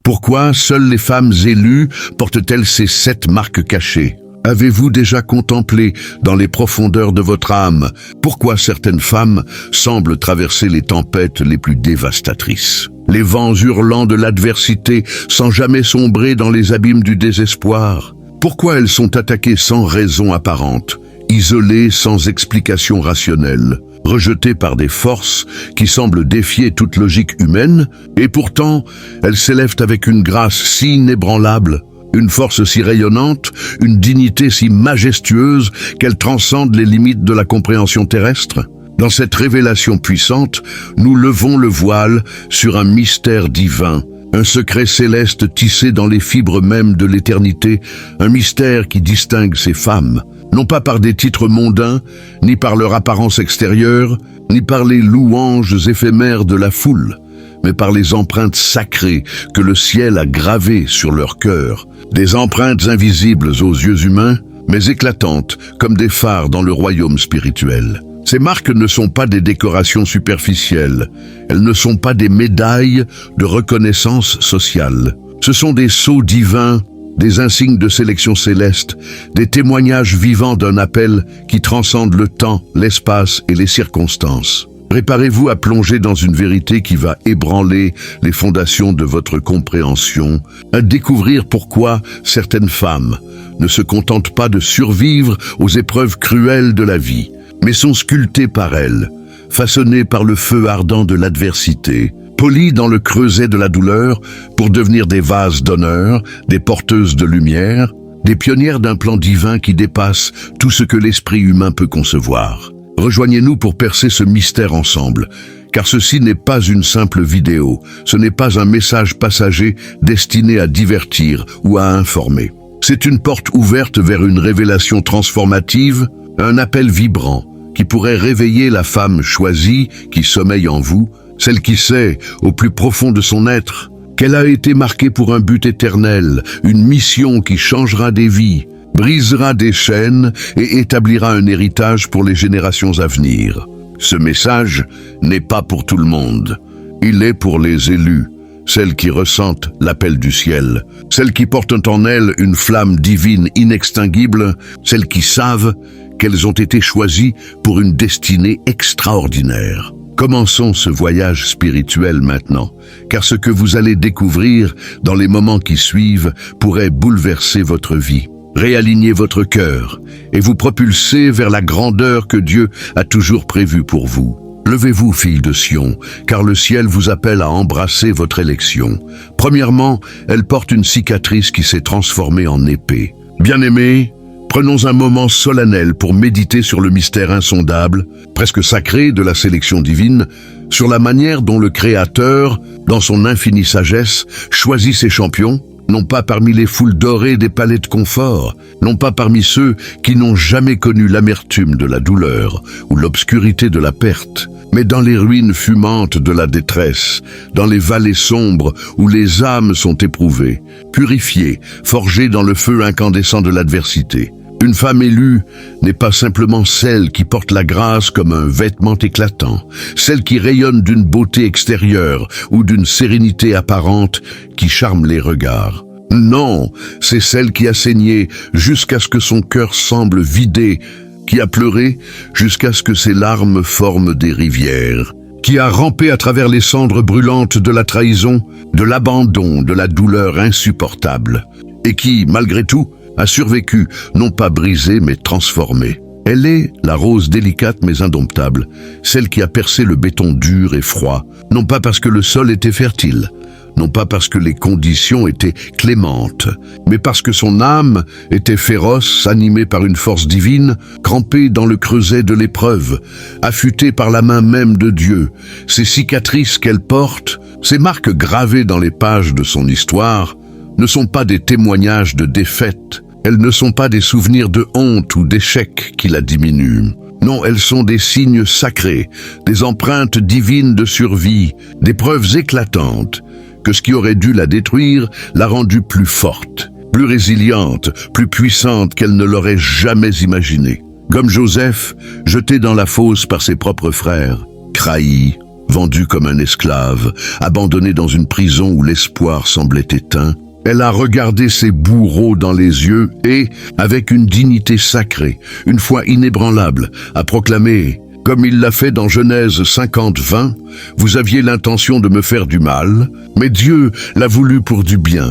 Pourquoi seules les femmes élues portent-elles ces 7 marques cachées? Avez-vous déjà contemplé dans les profondeurs de votre âme pourquoi certaines femmes semblent traverser les tempêtes les plus dévastatrices? Les vents hurlants de l'adversité sans jamais sombrer dans les abîmes du désespoir? Pourquoi elles sont attaquées sans raison apparente, isolées sans explication rationnelle, rejetées par des forces qui semblent défier toute logique humaine, et pourtant elles s'élèvent avec une grâce si inébranlable, une force si rayonnante, une dignité si majestueuse qu'elle transcende les limites de la compréhension terrestre? Dans cette révélation puissante, nous levons le voile sur un mystère divin, un secret céleste tissé dans les fibres mêmes de l'éternité, un mystère qui distingue ces femmes, non pas par des titres mondains, ni par leur apparence extérieure, ni par les louanges éphémères de la foule, mais par les empreintes sacrées que le ciel a gravées sur leur cœur, des empreintes invisibles aux yeux humains, mais éclatantes comme des phares dans le royaume spirituel. Ces marques ne sont pas des décorations superficielles, elles ne sont pas des médailles de reconnaissance sociale. Ce sont des sceaux divins, des insignes de sélection céleste, des témoignages vivants d'un appel qui transcende le temps, l'espace et les circonstances. Préparez-vous à plonger dans une vérité qui va ébranler les fondations de votre compréhension, à découvrir pourquoi certaines femmes ne se contentent pas de survivre aux épreuves cruelles de la vie, mais sont sculptées par elles, façonnées par le feu ardent de l'adversité, polies dans le creuset de la douleur pour devenir des vases d'honneur, des porteuses de lumière, des pionnières d'un plan divin qui dépasse tout ce que l'esprit humain peut concevoir. Rejoignez-nous pour percer ce mystère ensemble, car ceci n'est pas une simple vidéo, ce n'est pas un message passager destiné à divertir ou à informer. C'est une porte ouverte vers une révélation transformative, un appel vibrant qui pourrait réveiller la femme choisie qui sommeille en vous, celle qui sait, au plus profond de son être, qu'elle a été marquée pour un but éternel, une mission qui changera des vies, brisera des chaînes et établira un héritage pour les générations à venir. Ce message n'est pas pour tout le monde. Il est pour les élus, celles qui ressentent l'appel du ciel, celles qui portent en elles une flamme divine inextinguible, celles qui savent qu'elles ont été choisies pour une destinée extraordinaire. Commençons ce voyage spirituel maintenant, car ce que vous allez découvrir dans les moments qui suivent pourrait bouleverser votre vie. Réalignez votre cœur et vous propulser vers la grandeur que Dieu a toujours prévue pour vous. Levez-vous, filles de Sion, car le ciel vous appelle à embrasser votre élection. Premièrement, elle porte une cicatrice qui s'est transformée en épée. Bien-aimés, prenons un moment solennel pour méditer sur le mystère insondable, presque sacré de la sélection divine, sur la manière dont le Créateur, dans son infinie sagesse, choisit ses champions, non pas parmi les foules dorées des palais de confort, non pas parmi ceux qui n'ont jamais connu l'amertume de la douleur ou l'obscurité de la perte, mais dans les ruines fumantes de la détresse, dans les vallées sombres où les âmes sont éprouvées, purifiées, forgées dans le feu incandescent de l'adversité. Une femme élue n'est pas simplement celle qui porte la grâce comme un vêtement éclatant, celle qui rayonne d'une beauté extérieure ou d'une sérénité apparente qui charme les regards. Non, c'est celle qui a saigné jusqu'à ce que son cœur semble vidé, qui a pleuré jusqu'à ce que ses larmes forment des rivières, qui a rampé à travers les cendres brûlantes de la trahison, de l'abandon, de la douleur insupportable, et qui, malgré tout, a survécu, non pas brisée mais transformée. Elle est la rose délicate mais indomptable, celle qui a percé le béton dur et froid, non pas parce que le sol était fertile, non pas parce que les conditions étaient clémentes, mais parce que son âme était féroce, animée par une force divine, campée dans le creuset de l'épreuve, affûtée par la main même de Dieu. Ces cicatrices qu'elle porte, ces marques gravées dans les pages de son histoire, ne sont pas des témoignages de défaite. Elles ne sont pas des souvenirs de honte ou d'échec qui la diminuent. Non, elles sont des signes sacrés, des empreintes divines de survie, des preuves éclatantes que ce qui aurait dû la détruire l'a rendue plus forte, plus résiliente, plus puissante qu'elle ne l'aurait jamais imaginé. Comme Joseph, jeté dans la fosse par ses propres frères, trahi, vendue comme un esclave, abandonnée dans une prison où l'espoir semblait éteint. Elle a regardé ses bourreaux dans les yeux et, avec une dignité sacrée, une foi inébranlable, a proclamé, comme il l'a fait dans Genèse 50:20, « Vous aviez l'intention de me faire du mal, mais Dieu l'a voulu pour du bien,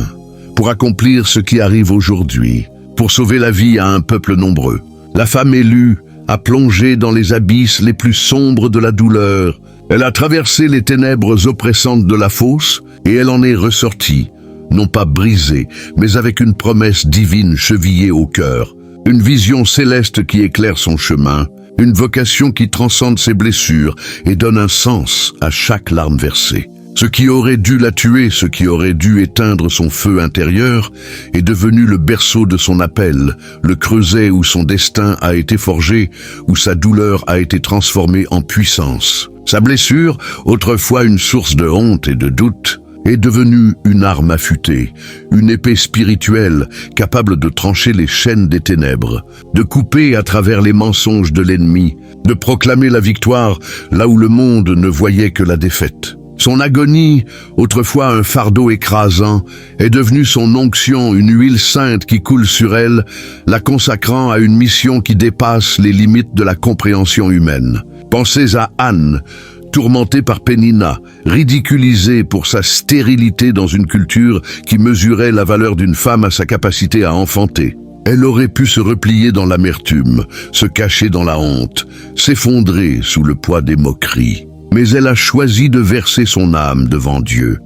pour accomplir ce qui arrive aujourd'hui, pour sauver la vie à un peuple nombreux. » La femme élue a plongé dans les abysses les plus sombres de la douleur. Elle a traversé les ténèbres oppressantes de la fosse et elle en est ressortie, non pas brisée, mais avec une promesse divine chevillée au cœur, une vision céleste qui éclaire son chemin, une vocation qui transcende ses blessures et donne un sens à chaque larme versée. Ce qui aurait dû la tuer, ce qui aurait dû éteindre son feu intérieur, est devenu le berceau de son appel, le creuset où son destin a été forgé, où sa douleur a été transformée en puissance. Sa blessure, autrefois une source de honte et de doute, est devenue une arme affûtée, une épée spirituelle capable de trancher les chaînes des ténèbres, de couper à travers les mensonges de l'ennemi, de proclamer la victoire là où le monde ne voyait que la défaite. Son agonie, autrefois un fardeau écrasant, est devenue son onction, une huile sainte qui coule sur elle, la consacrant à une mission qui dépasse les limites de la compréhension humaine. Pensez à Anne, tourmentée par Pénina, ridiculisée pour sa stérilité dans une culture qui mesurait la valeur d'une femme à sa capacité à enfanter. Elle aurait pu se replier dans l'amertume, se cacher dans la honte, s'effondrer sous le poids des moqueries. Mais elle a choisi de verser son âme devant Dieu,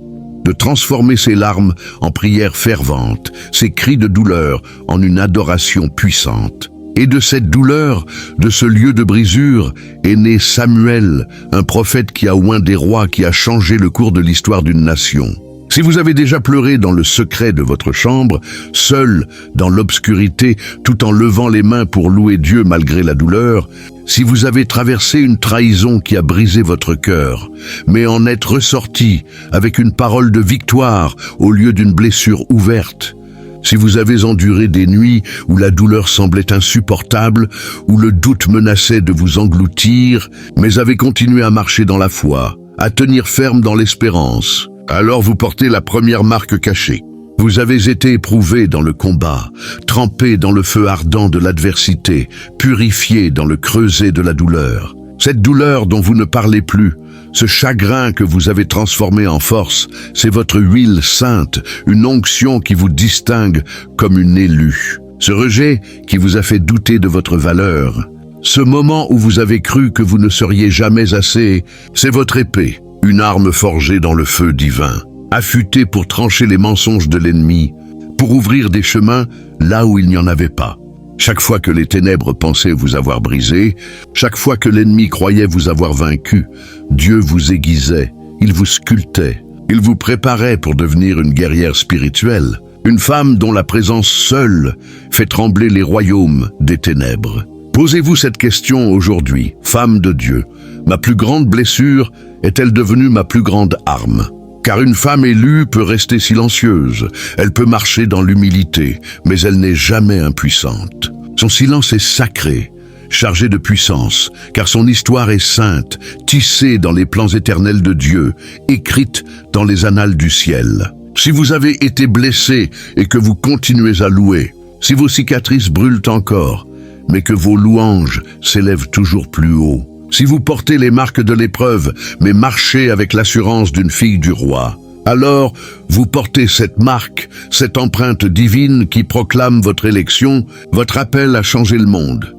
de transformer ses larmes en prières ferventes, ses cris de douleur en une adoration puissante. Et de cette douleur, de ce lieu de brisure, est né Samuel, un prophète qui a oint des rois, qui a changé le cours de l'histoire d'une nation. Si vous avez déjà pleuré dans le secret de votre chambre, seul, dans l'obscurité, tout en levant les mains pour louer Dieu malgré la douleur, si vous avez traversé une trahison qui a brisé votre cœur, mais en êtes ressorti avec une parole de victoire au lieu d'une blessure ouverte, si vous avez enduré des nuits où la douleur semblait insupportable, où le doute menaçait de vous engloutir, mais avez continué à marcher dans la foi, à tenir ferme dans l'espérance, alors vous portez la première marque cachée. Vous avez été éprouvé dans le combat, trempé dans le feu ardent de l'adversité, purifié dans le creuset de la douleur. Cette douleur dont vous ne parlez plus, ce chagrin que vous avez transformé en force, c'est votre huile sainte, une onction qui vous distingue comme une élue. Ce rejet qui vous a fait douter de votre valeur, ce moment où vous avez cru que vous ne seriez jamais assez, c'est votre épée, une arme forgée dans le feu divin, affûtée pour trancher les mensonges de l'ennemi, pour ouvrir des chemins là où il n'y en avait pas. Chaque fois que les ténèbres pensaient vous avoir brisé, chaque fois que l'ennemi croyait vous avoir vaincu, Dieu vous aiguisait, il vous sculptait, il vous préparait pour devenir une guerrière spirituelle, une femme dont la présence seule fait trembler les royaumes des ténèbres. Posez-vous cette question aujourd'hui, femme de Dieu. Ma plus grande blessure est-elle devenue ma plus grande arme? Car une femme élue peut rester silencieuse, elle peut marcher dans l'humilité, mais elle n'est jamais impuissante. Son silence est sacré, chargé de puissance, car son histoire est sainte, tissée dans les plans éternels de Dieu, écrite dans les annales du ciel. Si vous avez été blessé et que vous continuez à louer, si vos cicatrices brûlent encore, mais que vos louanges s'élèvent toujours plus haut, si vous portez les marques de l'épreuve, mais marchez avec l'assurance d'une fille du roi, alors vous portez cette marque, cette empreinte divine qui proclame votre élection, votre appel à changer le monde.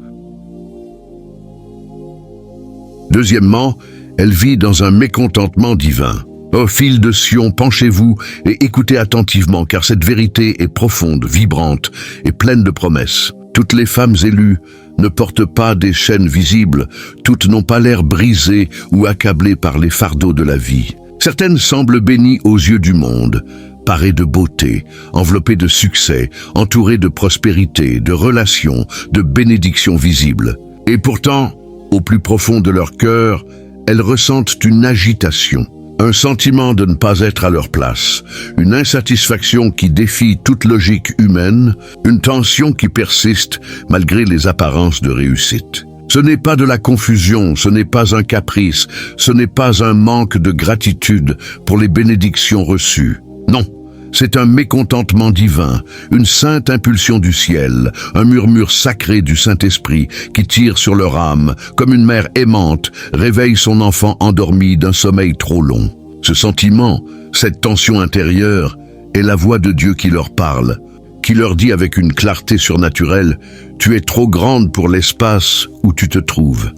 Deuxièmement, elle vit dans un mécontentement divin. Ô fils de Sion, penchez-vous et écoutez attentivement, car cette vérité est profonde, vibrante et pleine de promesses. Toutes les femmes élues ne portent pas des chaînes visibles, toutes n'ont pas l'air brisées ou accablées par les fardeaux de la vie. Certaines semblent bénies aux yeux du monde, parées de beauté, enveloppées de succès, entourées de prospérité, de relations, de bénédictions visibles. Et pourtant, au plus profond de leur cœur, elles ressentent une agitation, un sentiment de ne pas être à leur place, une insatisfaction qui défie toute logique humaine, une tension qui persiste malgré les apparences de réussite. Ce n'est pas de la confusion, ce n'est pas un caprice, ce n'est pas un manque de gratitude pour les bénédictions reçues. Non, c'est un mécontentement divin, une sainte impulsion du ciel, un murmure sacré du Saint-Esprit qui tire sur leur âme, comme une mère aimante réveille son enfant endormi d'un sommeil trop long. Ce sentiment, cette tension intérieure, est la voix de Dieu qui leur parle, qui leur dit avec une clarté surnaturelle « Tu es trop grande pour l'espace où tu te trouves.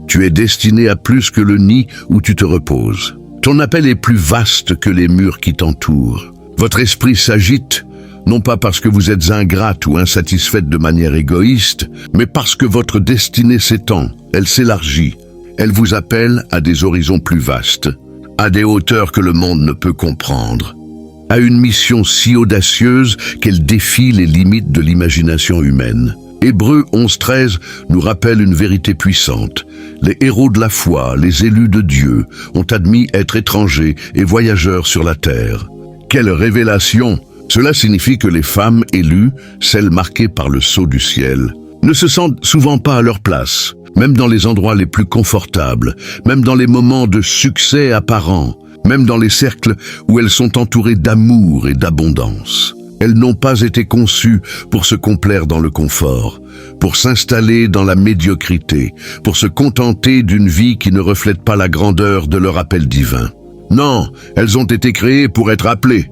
Tu es destinée à plus que le nid où tu te reposes. Ton appel est plus vaste que les murs qui t'entourent. Votre esprit s'agite, non pas parce que vous êtes ingrate ou insatisfaite de manière égoïste, mais parce que votre destinée s'étend, elle s'élargit. Elle vous appelle à des horizons plus vastes, à des hauteurs que le monde ne peut comprendre, à une mission si audacieuse qu'elle défie les limites de l'imagination humaine. Hébreux 11:13 nous rappelle une vérité puissante. Les héros de la foi, les élus de Dieu, ont admis être étrangers et voyageurs sur la terre. Quelle révélation! Cela signifie que les femmes élues, celles marquées par le sceau du ciel, ne se sentent souvent pas à leur place, même dans les endroits les plus confortables, même dans les moments de succès apparent, même dans les cercles où elles sont entourées d'amour et d'abondance. Elles n'ont pas été conçues pour se complaire dans le confort, pour s'installer dans la médiocrité, pour se contenter d'une vie qui ne reflète pas la grandeur de leur appel divin. Non, elles ont été créées pour être appelées,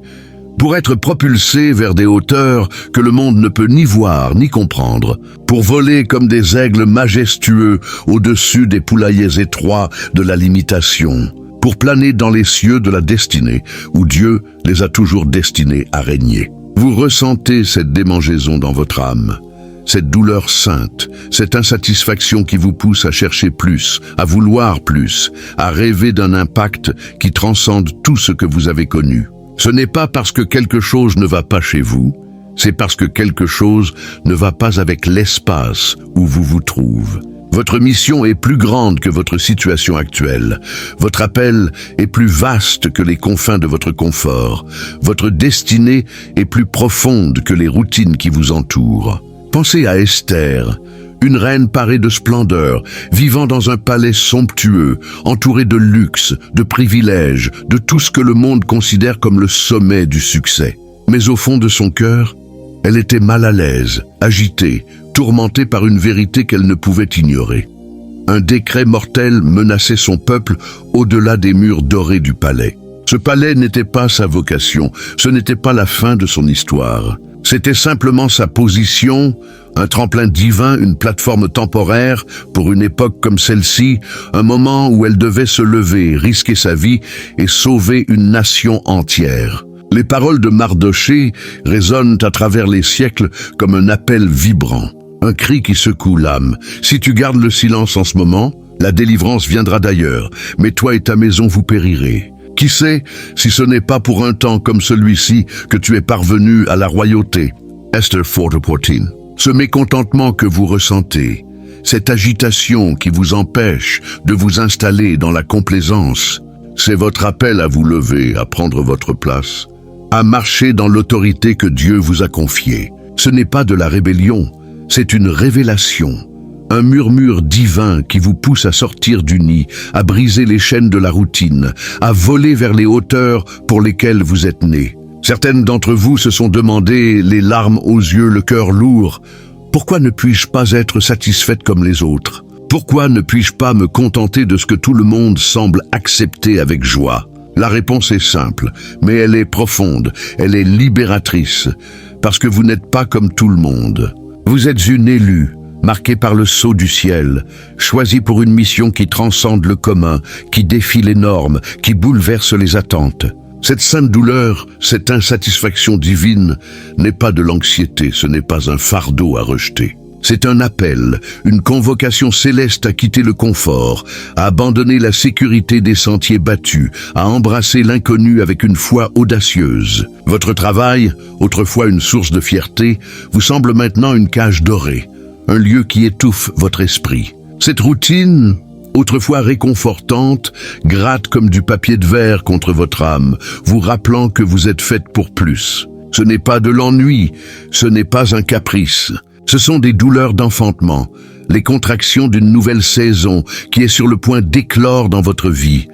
pour être propulsées vers des hauteurs que le monde ne peut ni voir ni comprendre, pour voler comme des aigles majestueux au-dessus des poulaillers étroits de la limitation, pour planer dans les cieux de la destinée, où Dieu les a toujours destinées à régner. Vous ressentez cette démangeaison dans votre âme, cette douleur sainte, cette insatisfaction qui vous pousse à chercher plus, à vouloir plus, à rêver d'un impact qui transcende tout ce que vous avez connu. Ce n'est pas parce que quelque chose ne va pas chez vous, c'est parce que quelque chose ne va pas avec l'espace où vous vous trouvez. Votre mission est plus grande que votre situation actuelle. Votre appel est plus vaste que les confins de votre confort. Votre destinée est plus profonde que les routines qui vous entourent. Pensez à Esther, une reine parée de splendeur, vivant dans un palais somptueux, entourée de luxe, de privilèges, de tout ce que le monde considère comme le sommet du succès. Mais au fond de son cœur, elle était mal à l'aise, agitée, tourmentée par une vérité qu'elle ne pouvait ignorer. Un décret mortel menaçait son peuple au-delà des murs dorés du palais. Ce palais n'était pas sa vocation, ce n'était pas la fin de son histoire. C'était simplement sa position, un tremplin divin, une plateforme temporaire pour une époque comme celle-ci, un moment où elle devait se lever, risquer sa vie et sauver une nation entière. Les paroles de Mardochée résonnent à travers les siècles comme un appel vibrant, un cri qui secoue l'âme. Si tu gardes le silence en ce moment, la délivrance viendra d'ailleurs, mais toi et ta maison vous périrez. Qui sait si ce n'est pas pour un temps comme celui-ci que tu es parvenu à la royauté. Esther 4:14. Ce mécontentement que vous ressentez, cette agitation qui vous empêche de vous installer dans la complaisance, c'est votre appel à vous lever, à prendre votre place, à marcher dans l'autorité que Dieu vous a confiée. Ce n'est pas de la rébellion, c'est une révélation. Un murmure divin qui vous pousse à sortir du nid, à briser les chaînes de la routine, à voler vers les hauteurs pour lesquelles vous êtes nés. Certaines d'entre vous se sont demandé, les larmes aux yeux, le cœur lourd, « Pourquoi ne puis-je pas être satisfaite comme les autres? Pourquoi ne puis-je pas me contenter de ce que tout le monde semble accepter avec joie ?» La réponse est simple, mais elle est profonde, elle est libératrice, parce que vous n'êtes pas comme tout le monde. Vous êtes une élue, marquée par le sceau du ciel, choisie pour une mission qui transcende le commun, qui défie les normes, qui bouleverse les attentes. Cette sainte douleur, cette insatisfaction divine, n'est pas de l'anxiété, ce n'est pas un fardeau à rejeter. C'est un appel, une convocation céleste à quitter le confort, à abandonner la sécurité des sentiers battus, à embrasser l'inconnu avec une foi audacieuse. Votre travail, autrefois une source de fierté, vous semble maintenant une cage dorée, un lieu qui étouffe votre esprit. Cette routine, autrefois réconfortante, gratte comme du papier de verre contre votre âme, vous rappelant que vous êtes faite pour plus. Ce n'est pas de l'ennui, ce n'est pas un caprice. Ce sont des douleurs d'enfantement, les contractions d'une nouvelle saison qui est sur le point d'éclore dans votre vie.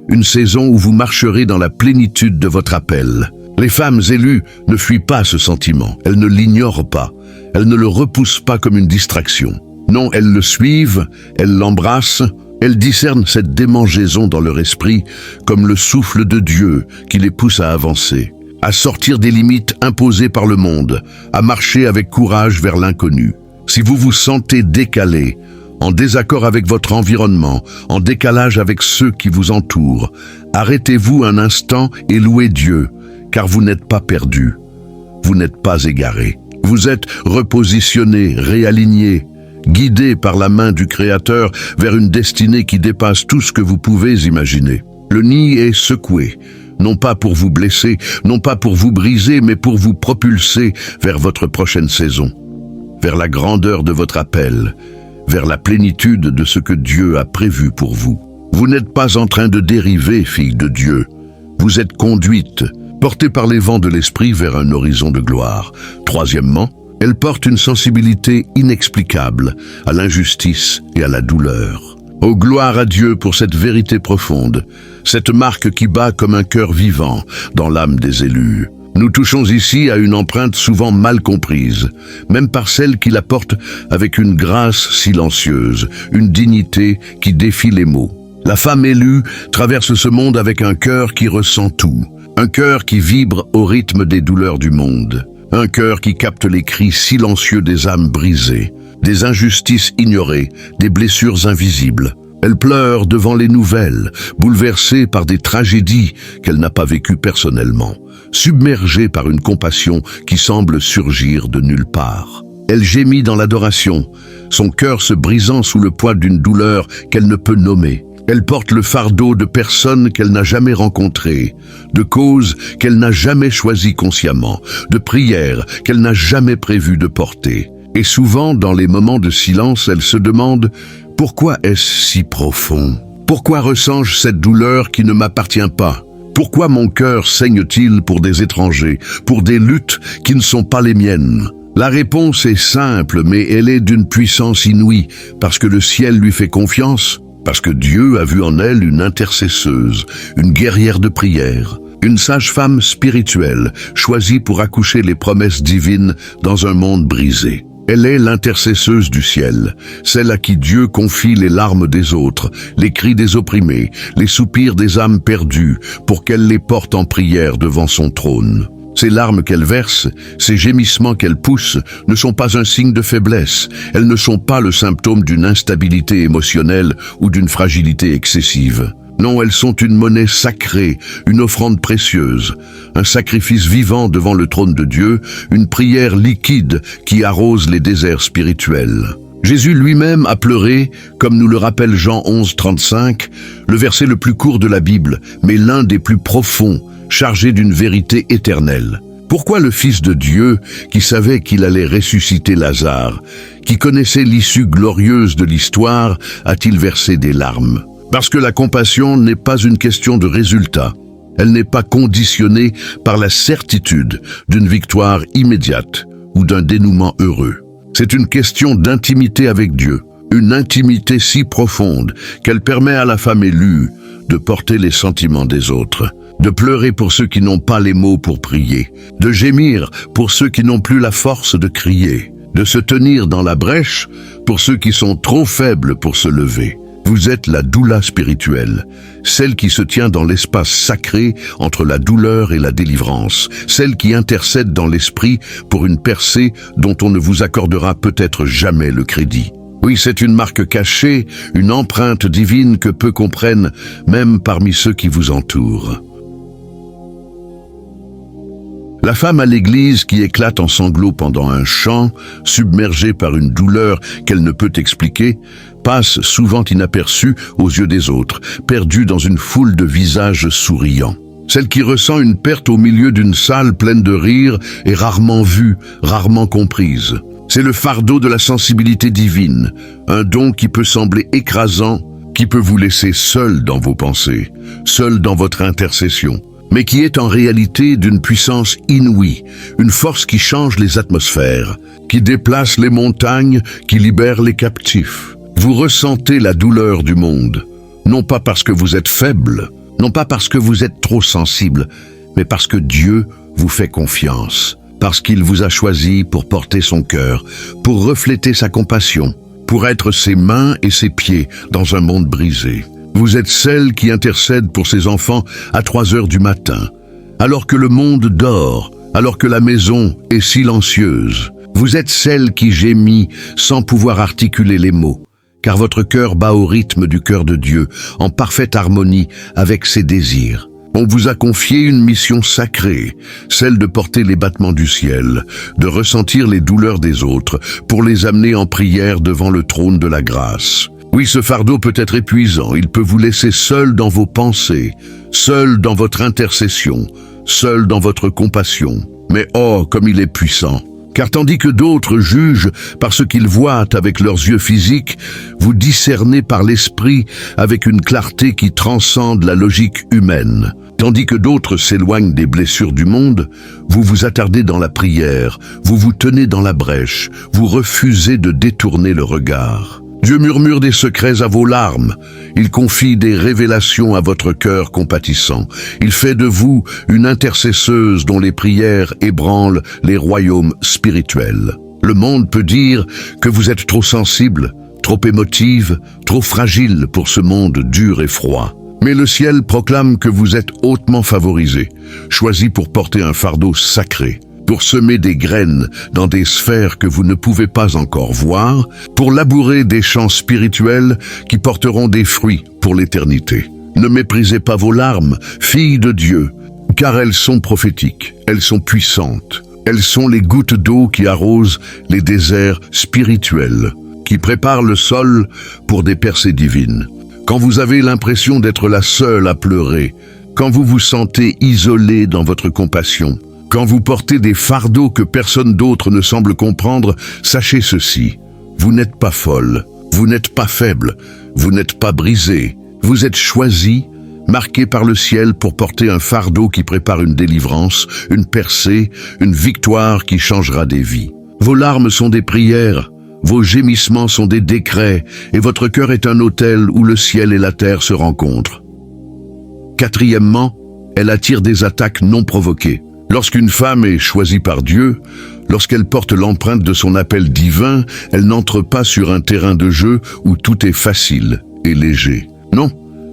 Une saison où vous marcherez dans la plénitude de votre appel. Les femmes élues ne fuient pas ce sentiment, elles ne l'ignorent pas, elles ne le repoussent pas comme une distraction. Non, elles le suivent, elles l'embrassent, elles discernent cette démangeaison dans leur esprit comme le souffle de Dieu qui les pousse à avancer, à sortir des limites imposées par le monde, à marcher avec courage vers l'inconnu. Si vous vous sentez décalé, en désaccord avec votre environnement, en décalage avec ceux qui vous entourent, arrêtez-vous un instant et louez Dieu, car vous n'êtes pas perdu, vous n'êtes pas égaré. Vous êtes repositionné, réaligné, guidé par la main du Créateur vers une destinée qui dépasse tout ce que vous pouvez imaginer. Le nid est secoué, non pas pour vous blesser, non pas pour vous briser, mais pour vous propulser vers votre prochaine saison, vers la grandeur de votre appel, vers la plénitude de ce que Dieu a prévu pour vous. Vous n'êtes pas en train de dériver, fille de Dieu. Vous êtes conduite, portée par les vents de l'esprit vers un horizon de gloire. Troisièmement, elle porte une sensibilité inexplicable à l'injustice et à la douleur. Oh, gloire à Dieu pour cette vérité profonde, cette marque qui bat comme un cœur vivant dans l'âme des élus. Nous touchons ici à une empreinte souvent mal comprise, même par celle qui la porte avec une grâce silencieuse, une dignité qui défie les mots. La femme élue traverse ce monde avec un cœur qui ressent tout, un cœur qui vibre au rythme des douleurs du monde, un cœur qui capte les cris silencieux des âmes brisées, des injustices ignorées, des blessures invisibles. Elle pleure devant les nouvelles, bouleversée par des tragédies qu'elle n'a pas vécues personnellement, submergée par une compassion qui semble surgir de nulle part. Elle gémit dans l'adoration, son cœur se brisant sous le poids d'une douleur qu'elle ne peut nommer. Elle porte le fardeau de personnes qu'elle n'a jamais rencontrées, de causes qu'elle n'a jamais choisies consciemment, de prières qu'elle n'a jamais prévu de porter. Et souvent, dans les moments de silence, elle se demande « Pourquoi est-ce si profond? Pourquoi ressens-je cette douleur qui ne m'appartient pas? Pourquoi mon cœur saigne-t-il pour des étrangers, pour des luttes qui ne sont pas les miennes ?» La réponse est simple, mais elle est d'une puissance inouïe, parce que le ciel lui fait confiance, parce que Dieu a vu en elle une intercesseuse, une guerrière de prière, une sage-femme spirituelle, choisie pour accoucher les promesses divines dans un monde brisé. Elle est l'intercesseuse du ciel, celle à qui Dieu confie les larmes des autres, les cris des opprimés, les soupirs des âmes perdues, pour qu'elle les porte en prière devant son trône. Ces larmes qu'elle verse, ces gémissements qu'elle pousse, ne sont pas un signe de faiblesse, elles ne sont pas le symptôme d'une instabilité émotionnelle ou d'une fragilité excessive. Non, elles sont une monnaie sacrée, une offrande précieuse, un sacrifice vivant devant le trône de Dieu, une prière liquide qui arrose les déserts spirituels. Jésus lui-même a pleuré, comme nous le rappelle Jean 11, 35, le verset le plus court de la Bible, mais l'un des plus profonds, chargé d'une vérité éternelle. Pourquoi le Fils de Dieu, qui savait qu'il allait ressusciter Lazare, qui connaissait l'issue glorieuse de l'histoire, a-t-il versé des larmes? Parce que la compassion n'est pas une question de résultat. Elle n'est pas conditionnée par la certitude d'une victoire immédiate ou d'un dénouement heureux. C'est une question d'intimité avec Dieu, une intimité si profonde qu'elle permet à la femme élue de porter les sentiments des autres, de pleurer pour ceux qui n'ont pas les mots pour prier, de gémir pour ceux qui n'ont plus la force de crier, de se tenir dans la brèche pour ceux qui sont trop faibles pour se lever. Vous êtes la doula spirituelle, celle qui se tient dans l'espace sacré entre la douleur et la délivrance, celle qui intercède dans l'esprit pour une percée dont on ne vous accordera peut-être jamais le crédit. Oui, c'est une marque cachée, une empreinte divine que peu comprennent, même parmi ceux qui vous entourent. La femme à l'église qui éclate en sanglots pendant un chant, submergée par une douleur qu'elle ne peut expliquer, passe souvent inaperçue aux yeux des autres, perdue dans une foule de visages souriants. Celle qui ressent une perte au milieu d'une salle pleine de rire est rarement vue, rarement comprise. C'est le fardeau de la sensibilité divine, un don qui peut sembler écrasant, qui peut vous laisser seul dans vos pensées, seul dans votre intercession. mais qui est en réalité d'une puissance inouïe, une force qui change les atmosphères, qui déplace les montagnes, qui libère les captifs. Vous ressentez la douleur du monde, non pas parce que vous êtes faible, non pas parce que vous êtes trop sensible, mais parce que Dieu vous fait confiance, parce qu'il vous a choisi pour porter son cœur, pour refléter sa compassion, pour être ses mains et ses pieds dans un monde brisé. Vous êtes celle qui intercède pour ses enfants à 3 heures du matin, alors que le monde dort, alors que la maison est silencieuse. Vous êtes celle qui gémit sans pouvoir articuler les mots, car votre cœur bat au rythme du cœur de Dieu, en parfaite harmonie avec ses désirs. On vous a confié une mission sacrée, celle de porter les battements du ciel, de ressentir les douleurs des autres, pour les amener en prière devant le trône de la grâce. Oui, ce fardeau peut être épuisant, il peut vous laisser seul dans vos pensées, seul dans votre intercession, seul dans votre compassion. Mais oh, comme il est puissant! Car tandis que d'autres jugent par ce qu'ils voient avec leurs yeux physiques, vous discernez par l'esprit avec une clarté qui transcende la logique humaine. Tandis que d'autres s'éloignent des blessures du monde, vous vous attardez dans la prière, vous vous tenez dans la brèche, vous refusez de détourner le regard. Dieu murmure des secrets à vos larmes, il confie des révélations à votre cœur compatissant. Il fait de vous une intercesseuse dont les prières ébranlent les royaumes spirituels. Le monde peut dire que vous êtes trop sensible, trop émotive, trop fragile pour ce monde dur et froid. Mais le ciel proclame que vous êtes hautement favorisée, choisie pour porter un fardeau sacré, pour semer des graines dans des sphères que vous ne pouvez pas encore voir, pour labourer des champs spirituels qui porteront des fruits pour l'éternité. Ne méprisez pas vos larmes, filles de Dieu, car elles sont prophétiques, elles sont puissantes. Elles sont les gouttes d'eau qui arrosent les déserts spirituels, qui préparent le sol pour des percées divines. Quand vous avez l'impression d'être la seule à pleurer, quand vous vous sentez isolée dans votre compassion, quand vous portez des fardeaux que personne d'autre ne semble comprendre, sachez ceci, vous n'êtes pas folle, vous n'êtes pas faible, vous n'êtes pas brisée, vous êtes choisie, marquée par le ciel pour porter un fardeau qui prépare une délivrance, une percée, une victoire qui changera des vies. Vos larmes sont des prières, vos gémissements sont des décrets, et votre cœur est un autel où le ciel et la terre se rencontrent. Quatrièmement, elle attire des attaques non provoquées. Lorsqu'une femme est choisie par Dieu, lorsqu'elle porte l'empreinte de son appel divin, elle n'entre pas sur un terrain de jeu où tout est facile et léger. Non,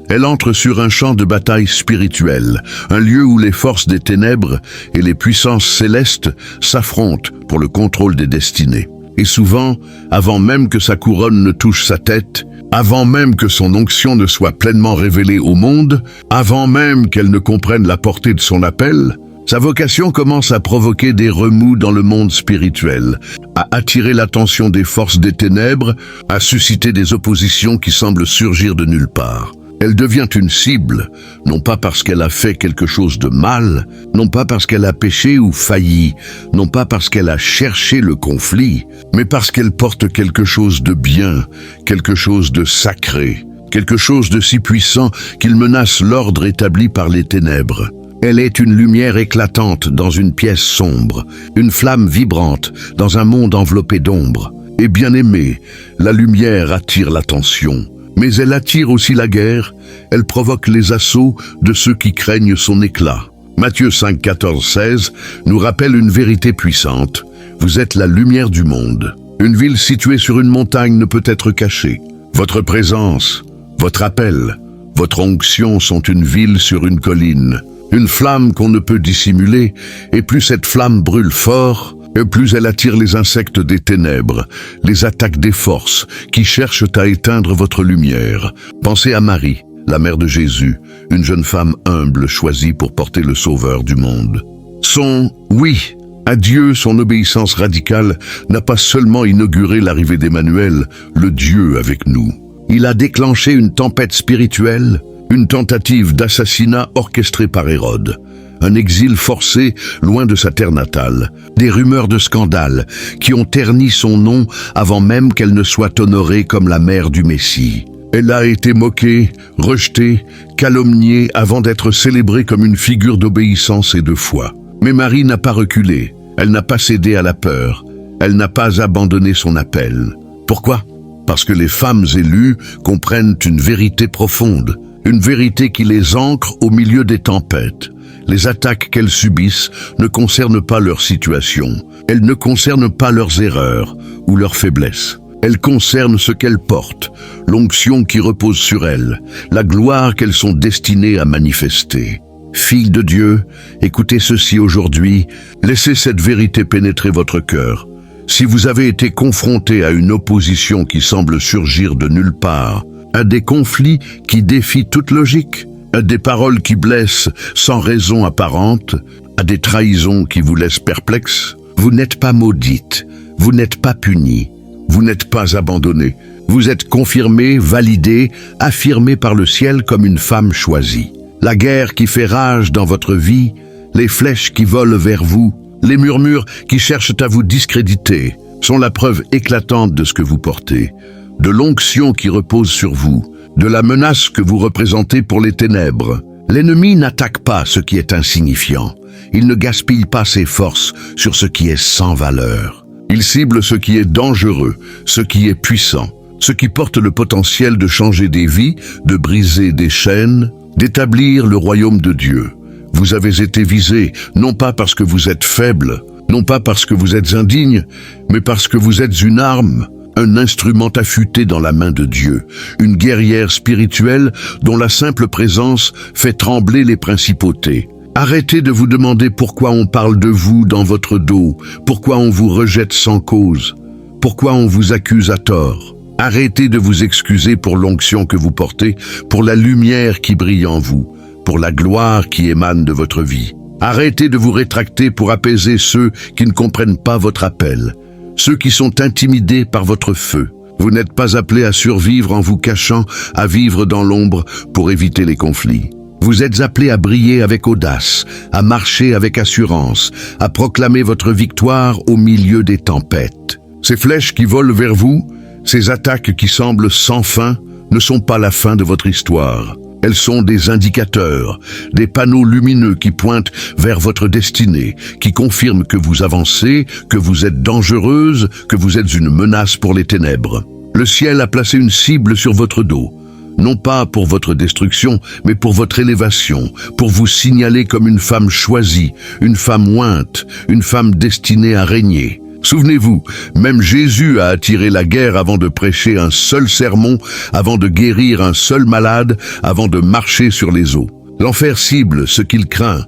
elle entre sur un champ de bataille spirituel, un lieu où les forces des ténèbres et les puissances célestes s'affrontent pour le contrôle des destinées. Et souvent, avant même que sa couronne ne touche sa tête, avant même que son onction ne soit pleinement révélée au monde, avant même qu'elle ne comprenne la portée de son appel, sa vocation commence à provoquer des remous dans le monde spirituel, à attirer l'attention des forces des ténèbres, à susciter des oppositions qui semblent surgir de nulle part. Elle devient une cible, non pas parce qu'elle a fait quelque chose de mal, non pas parce qu'elle a péché ou failli, non pas parce qu'elle a cherché le conflit, mais parce qu'elle porte quelque chose de bien, quelque chose de sacré, quelque chose de si puissant qu'il menace l'ordre établi par les ténèbres. Elle est une lumière éclatante dans une pièce sombre, une flamme vibrante dans un monde enveloppé d'ombre. Et bien aimée, la lumière attire l'attention. Mais elle attire aussi la guerre, elle provoque les assauts de ceux qui craignent son éclat. Matthieu 5, 14, 16 nous rappelle une vérité puissante. Vous êtes la lumière du monde. Une ville située sur une montagne ne peut être cachée. Votre présence, votre appel, votre onction sont une ville sur une colline. Une flamme qu'on ne peut dissimuler, et plus cette flamme brûle fort, et plus elle attire les insectes des ténèbres, les attaques des forces qui cherchent à éteindre votre lumière. Pensez à Marie, la mère de Jésus, une jeune femme humble choisie pour porter le Sauveur du monde. Son « oui » à Dieu, son obéissance radicale, n'a pas seulement inauguré l'arrivée d'Emmanuel, le Dieu avec nous. Il a déclenché une tempête spirituelle, une tentative d'assassinat orchestrée par Hérode, un exil forcé loin de sa terre natale, des rumeurs de scandale qui ont terni son nom avant même qu'elle ne soit honorée comme la mère du Messie. Elle a été moquée, rejetée, calomniée avant d'être célébrée comme une figure d'obéissance et de foi. Mais Marie n'a pas reculé, elle n'a pas cédé à la peur, elle n'a pas abandonné son appel. Pourquoi ? Parce que les femmes élues comprennent une vérité profonde, une vérité qui les ancre au milieu des tempêtes. Les attaques qu'elles subissent ne concernent pas leur situation, elles ne concernent pas leurs erreurs ou leurs faiblesses. Elles concernent ce qu'elles portent, l'onction qui repose sur elles, la gloire qu'elles sont destinées à manifester. Filles de Dieu, écoutez ceci aujourd'hui, laissez cette vérité pénétrer votre cœur. Si vous avez été confronté à une opposition qui semble surgir de nulle part, à des conflits qui défient toute logique, à des paroles qui blessent sans raison apparente, à des trahisons qui vous laissent perplexes, vous n'êtes pas maudite, vous n'êtes pas punie. Vous n'êtes pas abandonné. Vous êtes confirmé, validé, affirmé par le ciel comme une femme choisie. La guerre qui fait rage dans votre vie, les flèches qui volent vers vous, les murmures qui cherchent à vous discréditer, sont la preuve éclatante de ce que vous portez, de l'onction qui repose sur vous, de la menace que vous représentez pour les ténèbres. L'ennemi n'attaque pas ce qui est insignifiant. Il ne gaspille pas ses forces sur ce qui est sans valeur. Il cible ce qui est dangereux, ce qui est puissant, ce qui porte le potentiel de changer des vies, de briser des chaînes, d'établir le royaume de Dieu. Vous avez été visé, non pas parce que vous êtes faible, non pas parce que vous êtes indigne, mais parce que vous êtes une arme, un instrument affûté dans la main de Dieu, une guerrière spirituelle dont la simple présence fait trembler les principautés. Arrêtez de vous demander pourquoi on parle de vous dans votre dos, pourquoi on vous rejette sans cause, pourquoi on vous accuse à tort. Arrêtez de vous excuser pour l'onction que vous portez, pour la lumière qui brille en vous, pour la gloire qui émane de votre vie. Arrêtez de vous rétracter pour apaiser ceux qui ne comprennent pas votre appel, ceux qui sont intimidés par votre feu. Vous n'êtes pas appelés à survivre en vous cachant, à vivre dans l'ombre pour éviter les conflits. Vous êtes appelés à briller avec audace, à marcher avec assurance, à proclamer votre victoire au milieu des tempêtes. Ces flèches qui volent vers vous, ces attaques qui semblent sans fin, ne sont pas la fin de votre histoire. Elles sont des indicateurs, des panneaux lumineux qui pointent vers votre destinée, qui confirment que vous avancez, que vous êtes dangereuse, que vous êtes une menace pour les ténèbres. Le ciel a placé une cible sur votre dos. Non pas pour votre destruction, mais pour votre élévation, pour vous signaler comme une femme choisie, une femme ointe, une femme destinée à régner. Souvenez-vous, même Jésus a attiré la guerre avant de prêcher un seul sermon, avant de guérir un seul malade, avant de marcher sur les eaux. L'enfer cible ce qu'il craint,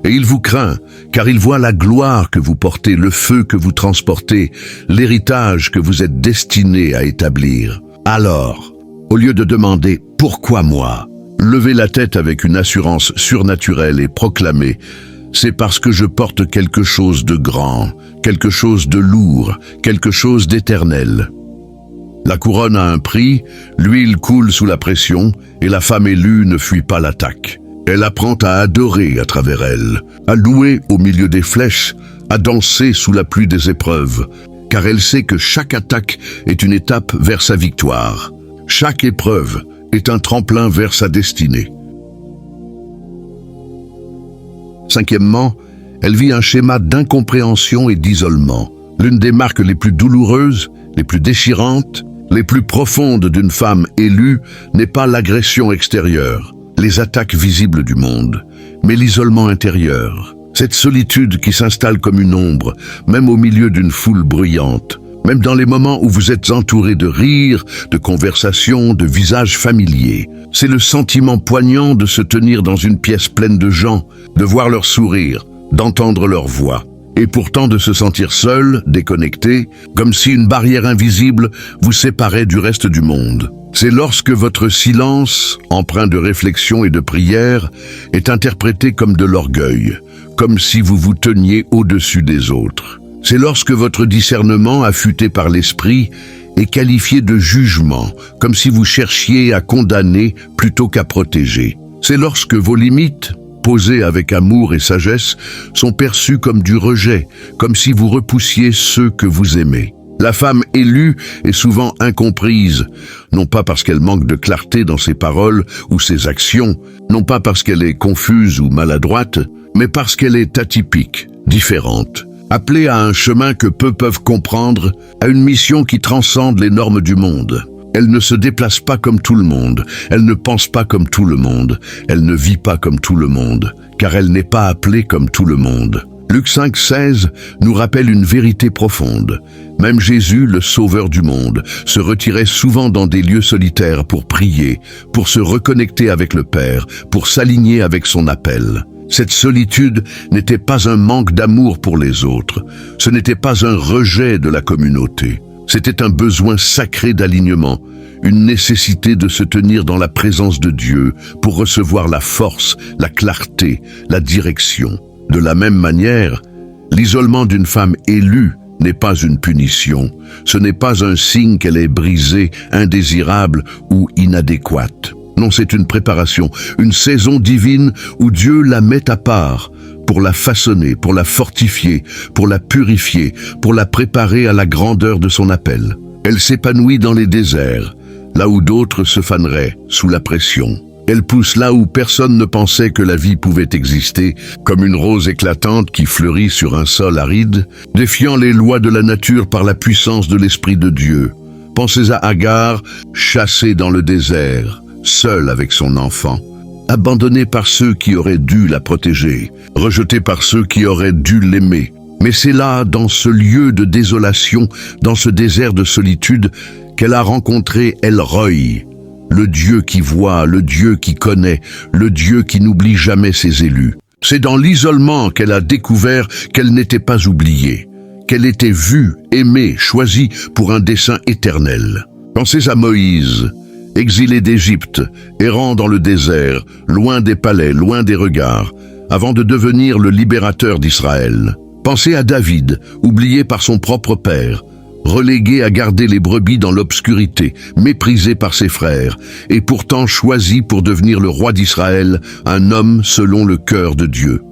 et il vous craint, car il voit la gloire que vous portez, le feu que vous transportez, l'héritage que vous êtes destiné à établir. Alors, au lieu de demander « Pourquoi moi ?», levez la tête avec une assurance surnaturelle et proclamez « C'est parce que je porte quelque chose de grand, quelque chose de lourd, quelque chose d'éternel. » La couronne a un prix, l'huile coule sous la pression et la femme élue ne fuit pas l'attaque. Elle apprend à adorer à travers elle, à louer au milieu des flèches, à danser sous la pluie des épreuves, car elle sait que chaque attaque est une étape vers sa victoire. Chaque épreuve est un tremplin vers sa destinée. Cinquièmement, elle vit un schéma d'incompréhension et d'isolement. L'une des marques les plus douloureuses, les plus déchirantes, les plus profondes d'une femme élue n'est pas l'agression extérieure, les attaques visibles du monde, mais l'isolement intérieur. Cette solitude qui s'installe comme une ombre, même au milieu d'une foule bruyante. Même dans les moments où vous êtes entouré de rires, de conversations, de visages familiers. C'est le sentiment poignant de se tenir dans une pièce pleine de gens, de voir leur sourire, d'entendre leur voix. Et pourtant de se sentir seul, déconnecté, comme si une barrière invisible vous séparait du reste du monde. C'est lorsque votre silence, empreint de réflexion et de prière, est interprété comme de l'orgueil, comme si vous vous teniez au-dessus des autres. C'est lorsque votre discernement, affûté par l'esprit, est qualifié de jugement, comme si vous cherchiez à condamner plutôt qu'à protéger. C'est lorsque vos limites, posées avec amour et sagesse, sont perçues comme du rejet, comme si vous repoussiez ceux que vous aimez. La femme élue est souvent incomprise, non pas parce qu'elle manque de clarté dans ses paroles ou ses actions, non pas parce qu'elle est confuse ou maladroite, mais parce qu'elle est atypique, différente, appelée à un chemin que peu peuvent comprendre, à une mission qui transcende les normes du monde. Elle ne se déplace pas comme tout le monde, elle ne pense pas comme tout le monde, elle ne vit pas comme tout le monde, car elle n'est pas appelée comme tout le monde. Luc 5,16 nous rappelle une vérité profonde. Même Jésus, le sauveur du monde, se retirait souvent dans des lieux solitaires pour prier, pour se reconnecter avec le Père, pour s'aligner avec son appel. Cette solitude n'était pas un manque d'amour pour les autres, ce n'était pas un rejet de la communauté. C'était un besoin sacré d'alignement, une nécessité de se tenir dans la présence de Dieu pour recevoir la force, la clarté, la direction. De la même manière, l'isolement d'une femme élue n'est pas une punition. Ce n'est pas un signe qu'elle est brisée, indésirable ou inadéquate. Non, c'est une préparation, une saison divine où Dieu la met à part pour la façonner, pour la fortifier, pour la purifier, pour la préparer à la grandeur de son appel. Elle s'épanouit dans les déserts, là où d'autres se faneraient sous la pression. Elle pousse là où personne ne pensait que la vie pouvait exister, comme une rose éclatante qui fleurit sur un sol aride, défiant les lois de la nature par la puissance de l'Esprit de Dieu. Pensez à Agar, chassée dans le désert, seule avec son enfant, abandonnée par ceux qui auraient dû la protéger, rejetée par ceux qui auraient dû l'aimer. Mais c'est là, dans ce lieu de désolation, dans ce désert de solitude, qu'elle a rencontré El Roi, le Dieu qui voit, le Dieu qui connaît, le Dieu qui n'oublie jamais ses élus. C'est dans l'isolement qu'elle a découvert qu'elle n'était pas oubliée, qu'elle était vue, aimée, choisie pour un dessein éternel. Pensez à Moïse, exilé d'Égypte, errant dans le désert, loin des palais, loin des regards, avant de devenir le libérateur d'Israël. Pensez à David, oublié par son propre père, relégué à garder les brebis dans l'obscurité, méprisé par ses frères, et pourtant choisi pour devenir le roi d'Israël, un homme selon le cœur de Dieu.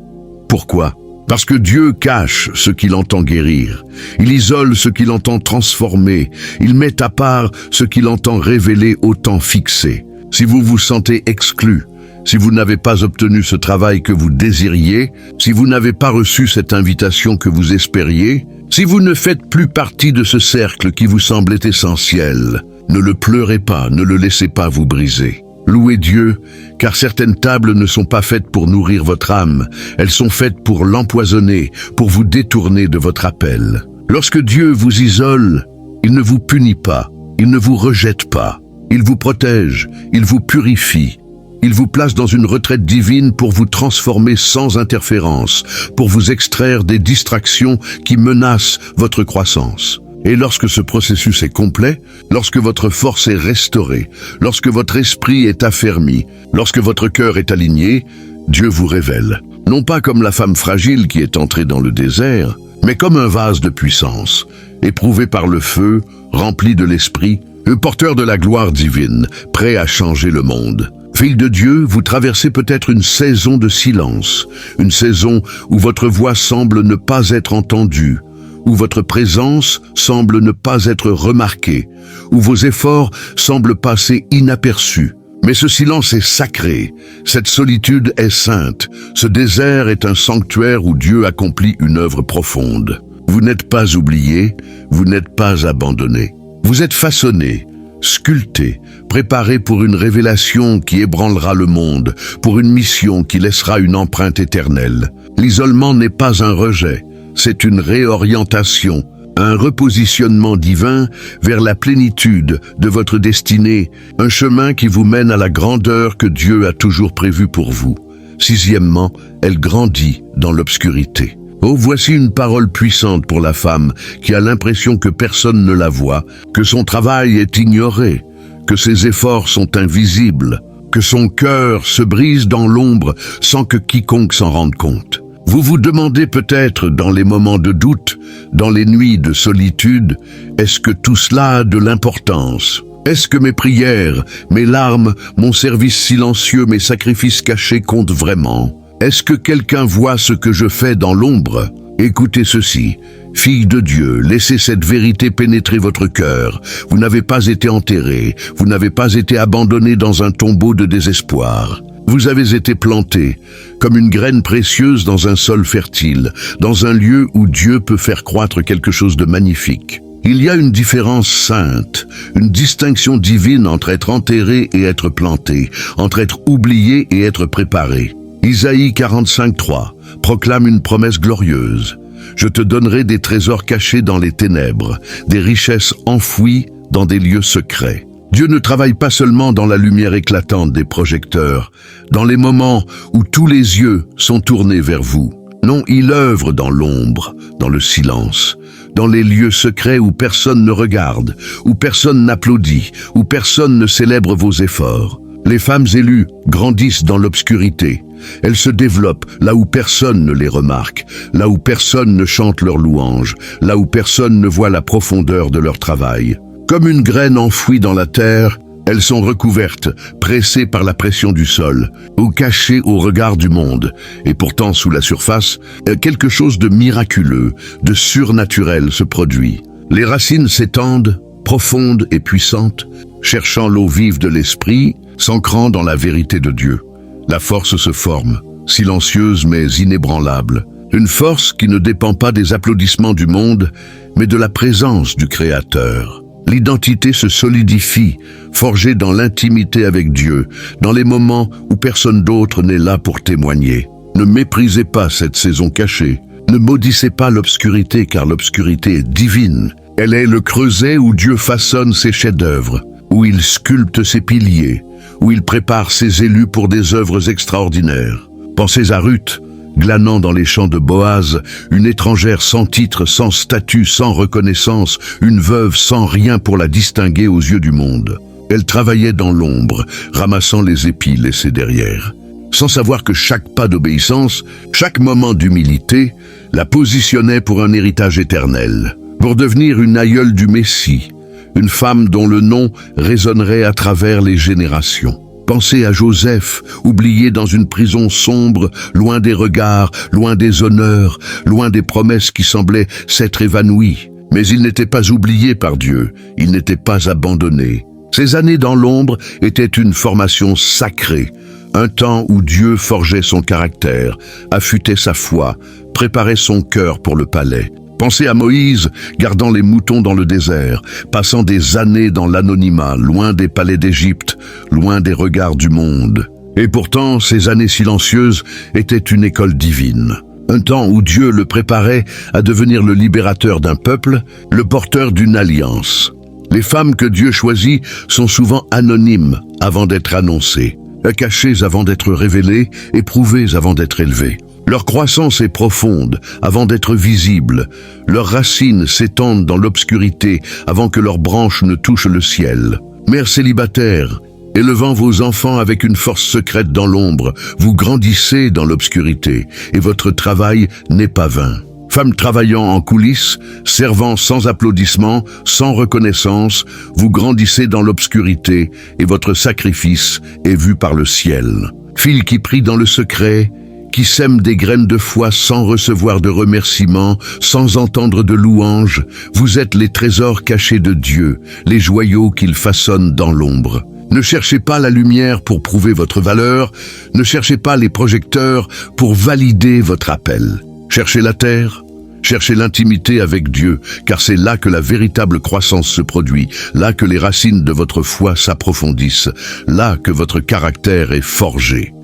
Pourquoi ? Parce que Dieu cache ce qu'il entend guérir, il isole ce qu'il entend transformer, il met à part ce qu'il entend révéler au temps fixé. Si vous vous sentez exclu, si vous n'avez pas obtenu ce travail que vous désiriez, si vous n'avez pas reçu cette invitation que vous espériez, si vous ne faites plus partie de ce cercle qui vous semblait essentiel, ne le pleurez pas, ne le laissez pas vous briser. Louez Dieu, car certaines tables ne sont pas faites pour nourrir votre âme, elles sont faites pour l'empoisonner, pour vous détourner de votre appel. Lorsque Dieu vous isole, il ne vous punit pas, il ne vous rejette pas, il vous protège, il vous purifie. Il vous place dans une retraite divine pour vous transformer sans interférence, pour vous extraire des distractions qui menacent votre croissance. Et lorsque ce processus est complet, lorsque votre force est restaurée, lorsque votre esprit est affermi, lorsque votre cœur est aligné, Dieu vous révèle, non pas comme la femme fragile qui est entrée dans le désert, mais comme un vase de puissance, éprouvé par le feu, rempli de l'esprit, le porteur de la gloire divine, prêt à changer le monde. Fille de Dieu, vous traversez peut-être une saison de silence, une saison où votre voix semble ne pas être entendue, où votre présence semble ne pas être remarquée, où vos efforts semblent passer inaperçus. Mais ce silence est sacré, cette solitude est sainte, ce désert est un sanctuaire où Dieu accomplit une œuvre profonde. Vous n'êtes pas oublié, vous n'êtes pas abandonné. Vous êtes façonné, sculpté, préparé pour une révélation qui ébranlera le monde, pour une mission qui laissera une empreinte éternelle. L'isolement n'est pas un rejet, c'est une réorientation, un repositionnement divin vers la plénitude de votre destinée, un chemin qui vous mène à la grandeur que Dieu a toujours prévue pour vous. Sixièmement, elle grandit dans l'obscurité. Oh, voici une parole puissante pour la femme qui a l'impression que personne ne la voit, que son travail est ignoré, que ses efforts sont invisibles, que son cœur se brise dans l'ombre sans que quiconque s'en rende compte. Vous vous demandez peut-être dans les moments de doute, dans les nuits de solitude, est-ce que tout cela a de l'importance ? Est-ce que mes prières, mes larmes, mon service silencieux, mes sacrifices cachés comptent vraiment ? Est-ce que quelqu'un voit ce que je fais dans l'ombre ? Écoutez ceci. Fille de Dieu, laissez cette vérité pénétrer votre cœur. Vous n'avez pas été enterrée, vous n'avez pas été abandonnée dans un tombeau de désespoir. Vous avez été planté comme une graine précieuse dans un sol fertile, dans un lieu où Dieu peut faire croître quelque chose de magnifique. Il y a une différence sainte, une distinction divine entre être enterré et être planté, entre être oublié et être préparé. Isaïe 45:3 proclame une promesse glorieuse. Je te donnerai des trésors cachés dans les ténèbres, des richesses enfouies dans des lieux secrets. Dieu ne travaille pas seulement dans la lumière éclatante des projecteurs, dans les moments où tous les yeux sont tournés vers vous. Non, il œuvre dans l'ombre, dans le silence, dans les lieux secrets où personne ne regarde, où personne n'applaudit, où personne ne célèbre vos efforts. Les femmes élues grandissent dans l'obscurité. Elles se développent là où personne ne les remarque, là où personne ne chante leurs louanges, là où personne ne voit la profondeur de leur travail. Comme une graine enfouie dans la terre, elles sont recouvertes, pressées par la pression du sol, ou cachées au regard du monde. Et pourtant, sous la surface, quelque chose de miraculeux, de surnaturel se produit. Les racines s'étendent, profondes et puissantes, cherchant l'eau vive de l'esprit, s'ancrant dans la vérité de Dieu. La force se forme, silencieuse mais inébranlable. Une force qui ne dépend pas des applaudissements du monde, mais de la présence du Créateur. L'identité se solidifie, forgée dans l'intimité avec Dieu, dans les moments où personne d'autre n'est là pour témoigner. Ne méprisez pas cette saison cachée. Ne maudissez pas l'obscurité, car l'obscurité est divine. Elle est le creuset où Dieu façonne ses chefs-d'œuvre, où il sculpte ses piliers, où il prépare ses élus pour des œuvres extraordinaires. Pensez à Ruth, glanant dans les champs de Boaz, une étrangère sans titre, sans statut, sans reconnaissance, une veuve sans rien pour la distinguer aux yeux du monde. Elle travaillait dans l'ombre, ramassant les épis laissés derrière, sans savoir que chaque pas d'obéissance, chaque moment d'humilité, la positionnait pour un héritage éternel, pour devenir une aïeule du Messie, une femme dont le nom résonnerait à travers les générations. Pensez à Joseph, oublié dans une prison sombre, loin des regards, loin des honneurs, loin des promesses qui semblaient s'être évanouies. Mais il n'était pas oublié par Dieu, il n'était pas abandonné. Ces années dans l'ombre étaient une formation sacrée, un temps où Dieu forgeait son caractère, affûtait sa foi, préparait son cœur pour le palais. Pensez à Moïse, gardant les moutons dans le désert, passant des années dans l'anonymat, loin des palais d'Égypte, loin des regards du monde. Et pourtant, ces années silencieuses étaient une école divine. Un temps où Dieu le préparait à devenir le libérateur d'un peuple, le porteur d'une alliance. Les femmes que Dieu choisit sont souvent anonymes avant d'être annoncées, cachées avant d'être révélées, éprouvées avant d'être élevées. Leur croissance est profonde avant d'être visible. Leurs racines s'étendent dans l'obscurité avant que leurs branches ne touchent le ciel. Mères célibataires, élevant vos enfants avec une force secrète dans l'ombre, vous grandissez dans l'obscurité et votre travail n'est pas vain. Femmes travaillant en coulisses, servant sans applaudissements, sans reconnaissance, vous grandissez dans l'obscurité et votre sacrifice est vu par le ciel. Filles qui prient dans le secret, qui sèment des graines de foi sans recevoir de remerciements, sans entendre de louanges, vous êtes les trésors cachés de Dieu, les joyaux qu'il façonne dans l'ombre. Ne cherchez pas la lumière pour prouver votre valeur, ne cherchez pas les projecteurs pour valider votre appel. Cherchez la terre, cherchez l'intimité avec Dieu, car c'est là que la véritable croissance se produit, là que les racines de votre foi s'approfondissent, là que votre caractère est forgé.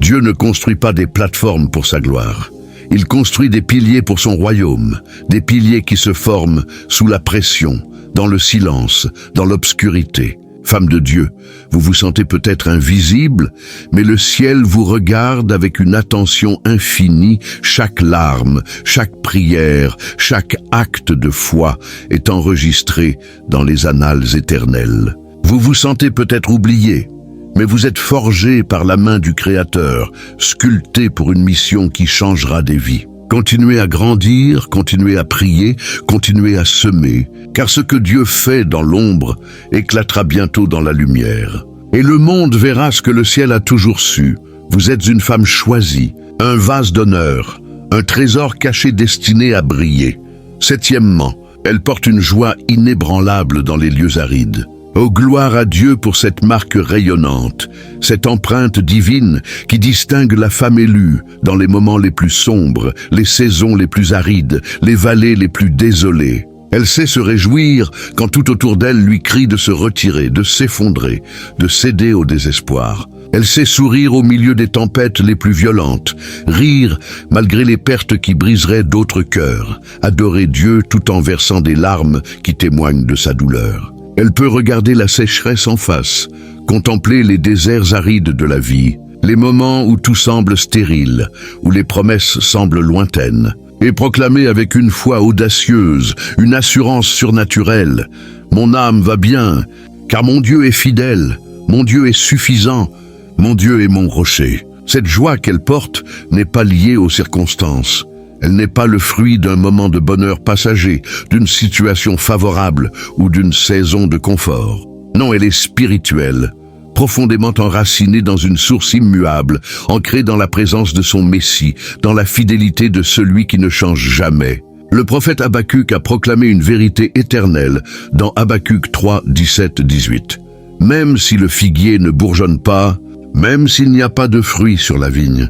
Dieu ne construit pas des plateformes pour sa gloire. Il construit des piliers pour son royaume, des piliers qui se forment sous la pression, dans le silence, dans l'obscurité. Femme de Dieu, vous vous sentez peut-être invisible, mais le ciel vous regarde avec une attention infinie. Chaque larme, chaque prière, chaque acte de foi est enregistré dans les annales éternelles. Vous vous sentez peut-être oublié, mais vous êtes forgé par la main du Créateur, sculpté pour une mission qui changera des vies. Continuez à grandir, continuez à prier, continuez à semer, car ce que Dieu fait dans l'ombre éclatera bientôt dans la lumière. Et le monde verra ce que le ciel a toujours su. Vous êtes une femme choisie, un vase d'honneur, un trésor caché destiné à briller. Septièmement, elle porte une joie inébranlable dans les lieux arides. Oh, gloire à Dieu pour cette marque rayonnante, cette empreinte divine qui distingue la femme élue dans les moments les plus sombres, les saisons les plus arides, les vallées les plus désolées. Elle sait se réjouir quand tout autour d'elle lui crie de se retirer, de s'effondrer, de céder au désespoir. Elle sait sourire au milieu des tempêtes les plus violentes, rire malgré les pertes qui briseraient d'autres cœurs, adorer Dieu tout en versant des larmes qui témoignent de sa douleur. Elle peut regarder la sécheresse en face, contempler les déserts arides de la vie, les moments où tout semble stérile, où les promesses semblent lointaines, et proclamer avec une foi audacieuse, une assurance surnaturelle: « Mon âme va bien, car mon Dieu est fidèle, mon Dieu est suffisant, mon Dieu est mon rocher. » Cette joie qu'elle porte n'est pas liée aux circonstances. Elle n'est pas le fruit d'un moment de bonheur passager, d'une situation favorable ou d'une saison de confort. Non, elle est spirituelle, profondément enracinée dans une source immuable, ancrée dans la présence de son Messie, dans la fidélité de celui qui ne change jamais. Le prophète Habakkuk a proclamé une vérité éternelle dans Habakkuk 3, 17-18. Même si le figuier ne bourgeonne pas, même s'il n'y a pas de fruits sur la vigne,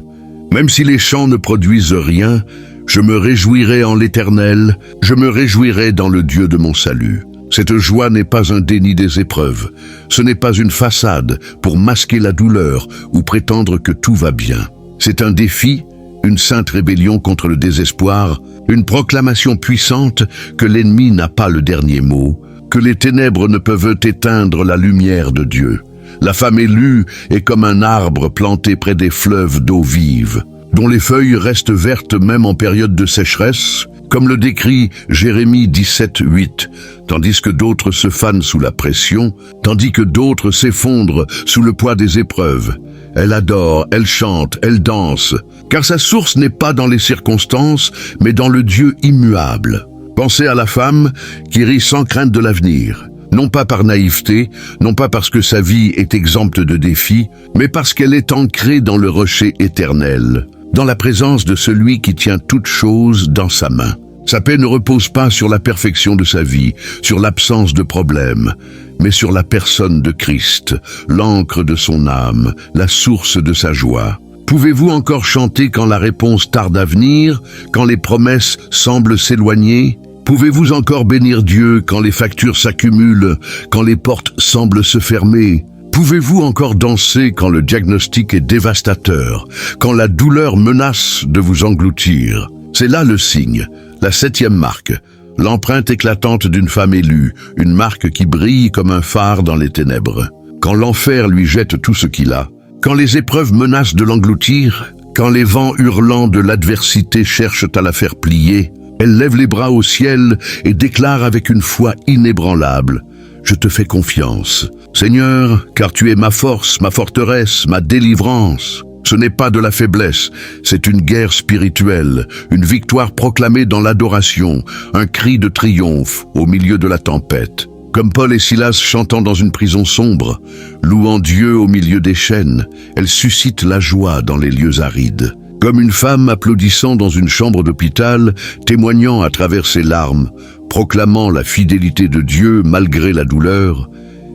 même si les champs ne produisent rien, je me réjouirai en l'Éternel, je me réjouirai dans le Dieu de mon salut. Cette joie n'est pas un déni des épreuves, ce n'est pas une façade pour masquer la douleur ou prétendre que tout va bien. C'est un défi, une sainte rébellion contre le désespoir, une proclamation puissante que l'ennemi n'a pas le dernier mot, que les ténèbres ne peuvent éteindre la lumière de Dieu. La femme élue est comme un arbre planté près des fleuves d'eau vive, dont les feuilles restent vertes même en période de sécheresse, comme le décrit Jérémie 17, 8, tandis que d'autres se fanent sous la pression, tandis que d'autres s'effondrent sous le poids des épreuves. Elle adore, elle chante, elle danse, car sa source n'est pas dans les circonstances, mais dans le Dieu immuable. Pensez à la femme qui rit sans crainte de l'avenir, non pas par naïveté, non pas parce que sa vie est exempte de défis, mais parce qu'elle est ancrée dans le rocher éternel, dans la présence de celui qui tient toutes choses dans sa main. Sa paix ne repose pas sur la perfection de sa vie, sur l'absence de problèmes, mais sur la personne de Christ, l'encre de son âme, la source de sa joie. Pouvez-vous encore chanter quand la réponse tarde à venir, quand les promesses semblent s'éloigner? Pouvez-vous encore bénir Dieu quand les factures s'accumulent, quand les portes semblent se fermer? Pouvez-vous encore danser quand le diagnostic est dévastateur, quand la douleur menace de vous engloutir? C'est là le signe, la 7e marque, l'empreinte éclatante d'une femme élue, une marque qui brille comme un phare dans les ténèbres. Quand l'enfer lui jette tout ce qu'il a, quand les épreuves menacent de l'engloutir, quand les vents hurlants de l'adversité cherchent à la faire plier, elle lève les bras au ciel et déclare avec une foi inébranlable: « Je te fais confiance, Seigneur, car tu es ma force, ma forteresse, ma délivrance. » Ce n'est pas de la faiblesse, c'est une guerre spirituelle, une victoire proclamée dans l'adoration, un cri de triomphe au milieu de la tempête. Comme Paul et Silas chantant dans une prison sombre, louant Dieu au milieu des chaînes, elle suscite la joie dans les lieux arides. Comme une femme applaudissant dans une chambre d'hôpital, témoignant à travers ses larmes, proclamant la fidélité de Dieu malgré la douleur,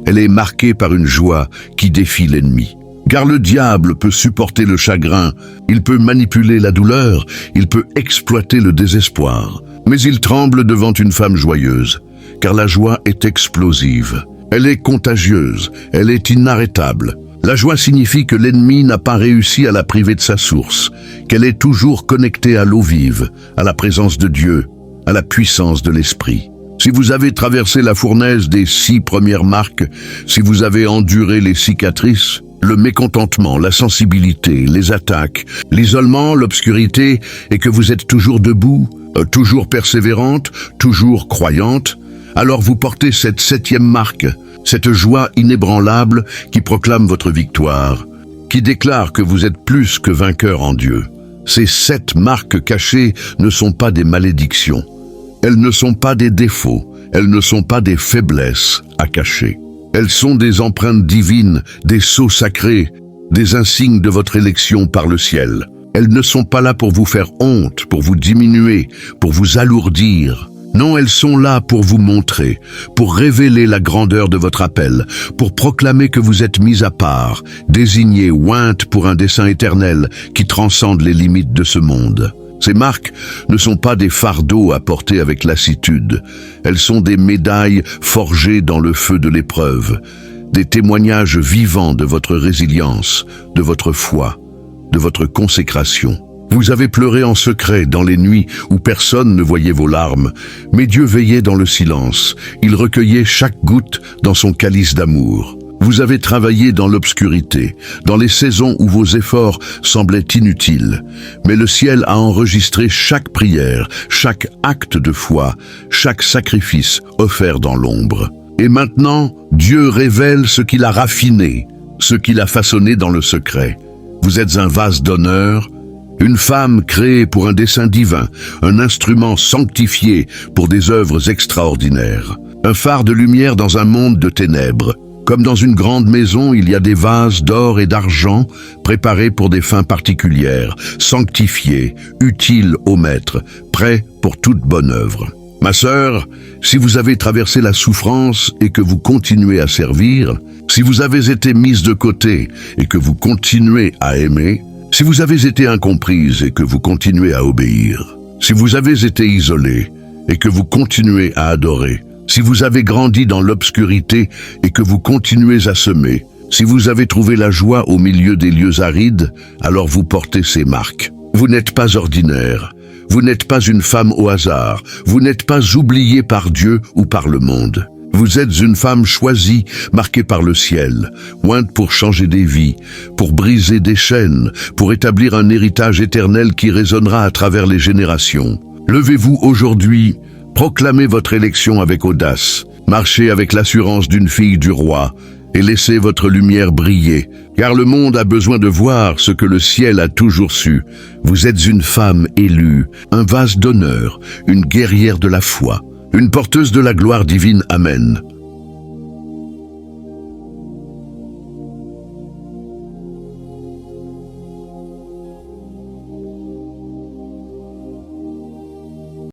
elle est marquée par une joie qui défie l'ennemi. Car le diable peut supporter le chagrin, il peut manipuler la douleur, il peut exploiter le désespoir. Mais il tremble devant une femme joyeuse, car la joie est explosive. Elle est contagieuse, elle est inarrêtable. La joie signifie que l'ennemi n'a pas réussi à la priver de sa source, qu'elle est toujours connectée à l'eau vive, à la présence de Dieu, à la puissance de l'Esprit. Si vous avez traversé la fournaise des 6 premières marques, si vous avez enduré les cicatrices, le mécontentement, la sensibilité, les attaques, l'isolement, l'obscurité, et que vous êtes toujours debout, toujours persévérante, toujours croyante, alors vous portez cette 7e marque, cette joie inébranlable qui proclame votre victoire, qui déclare que vous êtes plus que vainqueur en Dieu. Ces 7 marques cachées ne sont pas des malédictions, elles ne sont pas des défauts, elles ne sont pas des faiblesses à cacher. Elles sont des empreintes divines, des sceaux sacrés, des insignes de votre élection par le ciel. Elles ne sont pas là pour vous faire honte, pour vous diminuer, pour vous alourdir. Non, elles sont là pour vous montrer, pour révéler la grandeur de votre appel, pour proclamer que vous êtes mis à part, désignée, ointe pour un dessein éternel qui transcende les limites de ce monde. Ces marques ne sont pas des fardeaux à porter avec lassitude. Elles sont des médailles forgées dans le feu de l'épreuve, des témoignages vivants de votre résilience, de votre foi, de votre consécration. Vous avez pleuré en secret dans les nuits où personne ne voyait vos larmes, mais Dieu veillait dans le silence. Il recueillait chaque goutte dans son calice d'amour. Vous avez travaillé dans l'obscurité, dans les saisons où vos efforts semblaient inutiles. Mais le ciel a enregistré chaque prière, chaque acte de foi, chaque sacrifice offert dans l'ombre. Et maintenant, Dieu révèle ce qu'il a raffiné, ce qu'il a façonné dans le secret. Vous êtes un vase d'honneur, une femme créée pour un dessein divin, un instrument sanctifié pour des œuvres extraordinaires, un phare de lumière dans un monde de ténèbres. Comme dans une grande maison, il y a des vases d'or et d'argent préparés pour des fins particulières, sanctifiés, utiles au Maître, prêts pour toute bonne œuvre. Ma sœur, si vous avez traversé la souffrance et que vous continuez à servir, si vous avez été mise de côté et que vous continuez à aimer, si vous avez été incomprise et que vous continuez à obéir, si vous avez été isolée et que vous continuez à adorer, si vous avez grandi dans l'obscurité et que vous continuez à semer, si vous avez trouvé la joie au milieu des lieux arides, alors vous portez ces marques. Vous n'êtes pas ordinaire, vous n'êtes pas une femme au hasard, vous n'êtes pas oubliée par Dieu ou par le monde. Vous êtes une femme choisie, marquée par le ciel, ointe pour changer des vies, pour briser des chaînes, pour établir un héritage éternel qui résonnera à travers les générations. Levez-vous aujourd'hui, proclamez votre élection avec audace, marchez avec l'assurance d'une fille du roi et laissez votre lumière briller, car le monde a besoin de voir ce que le ciel a toujours su. Vous êtes une femme élue, un vase d'honneur, une guerrière de la foi, une porteuse de la gloire divine. Amen.